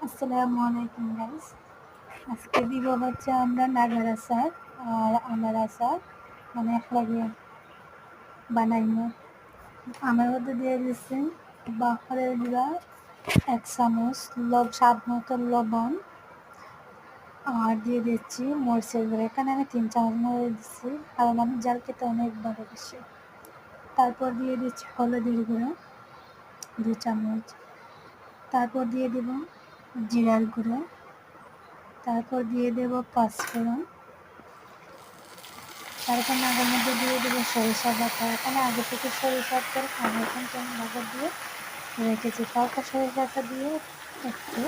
আসসালামু আলাইকুম গাইস। আজকে দিব হচ্ছে আমরা নাগার আচার আর আমের আচার মানে একলাগে বানাইমু। আমের মধ্যে দিয়ে দিচ্ছি বাখরের গুঁড়া 1 চামচ, স্বাদ মতো লবণ আর দিয়ে দিচ্ছি মরিচের গুঁড়া। এখানে আমি 3 চামচ মরিচ দিচ্ছি কারণ আমি জাল খেতে অনেক ভালোবাসি। তারপর দিয়ে দিচ্ছি হলুদের গুঁড়া 2 চামচ। তারপর দিয়ে দেব জিরার গুঁড়ো। তারপর দিয়ে দেব পাঁচফোড়ন। তারপর নাগের মধ্যে দিয়ে দেবো সরিষা বাটা। এখানে আগে থেকে সরিষার তেল আমি কিন্তু নাগর দিয়ে রেখেছি। তারপর সরিষাটা দিয়ে একটু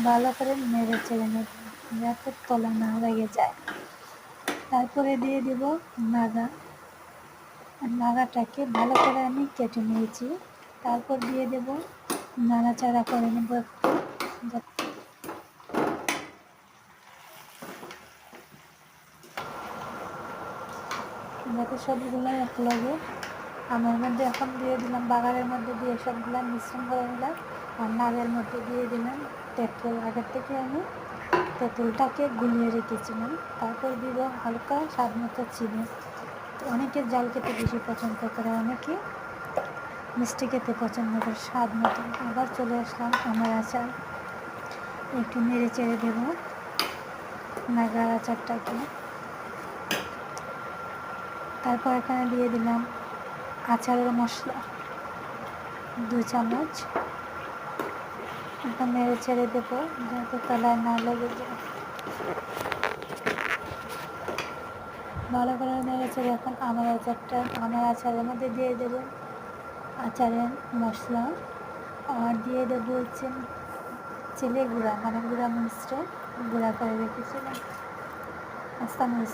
ভালো করে নেড়ে চেড়ে নেব যাতে তলা না লেগে যায়। তারপরে দিয়ে দেব নাগা। নাগাটাকে ভালো করে আমি কেটে নিয়েছি। তারপর দিয়ে দেব নাড়াচাড়া করে নেব একটু যাতে সবগুলো একলগে আমের মধ্যে এখন দিয়ে দিলাম, বাগারের মধ্যে দিয়ে সবগুলো মিশ্রণ করে নিলাম। আর নাড়ের মধ্যে দিয়ে দিলাম তেঁতুল। আগের থেকে আমি তেঁতুলটাকে গুলিয়ে রেখেছিলাম। তারপর দিব হালকা স্বাদ মতো চিনি। অনেকে জাল খেতে বেশি পছন্দ করে, অনেকে মিষ্টি খেতে পছন্দ করে স্বাদ মতো। আবার চলে আসলাম আমের আচার। একটু নেড়ে চেড়ে দেবো নাগার আচারটাকে। তারপর এখানে দিয়ে দিলাম আচারের মশলা 2 চামচ। এখন নেড়ে ছেড়ে দেবো যাতে তলায় না লেগে যায়। ভালো করে নেড়ে ছেড়ে এখন আমের আচারের মধ্যে দিয়ে দেবো আচারের মশলা আর দিয়ে দেবো হচ্ছে চিলি গুঁড়া, মানে গুঁড়া মরিচটা গুঁড়া করে রেখেছিলাম 5 চামচ।